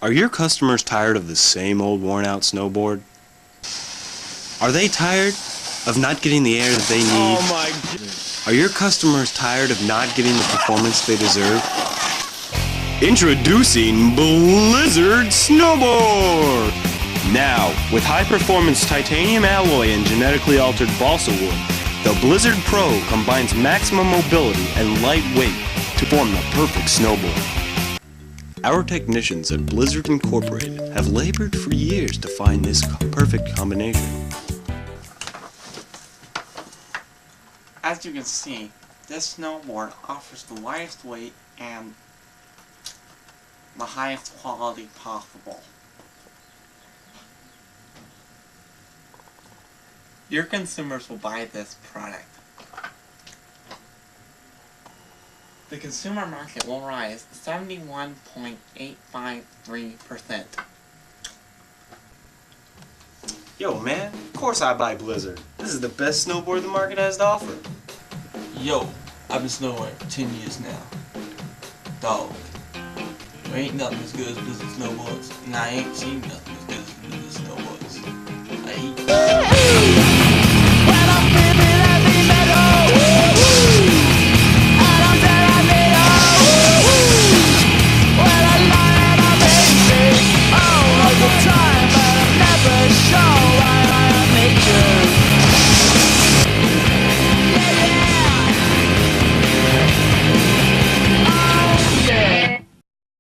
Are your customers tired of the same old worn-out snowboard? Are they tired of not getting the air that they need? Oh my goodness. Are your customers tired of not getting the performance they deserve? Introducing Blizzard Snowboard! Now, with high-performance titanium alloy and genetically altered balsa wood, the Blizzard Pro combines maximum mobility and light weight to form the perfect snowboard. Our technicians at Blizzard Incorporated have labored for years to find this perfect combination. As you can see, this snowboard offers the lightest weight and the highest quality possible. Your consumers will buy this product. The consumer market will rise 71.853%. Yo man, of course I buy Blizzard. This is the best snowboard the market has to offer. Yo, I've been snowboarding for 10 years now. Dog, there ain't nothing as good as Blizzard snowboards, and I ain't seen nothing as good as Blizzard snowboards. I eat.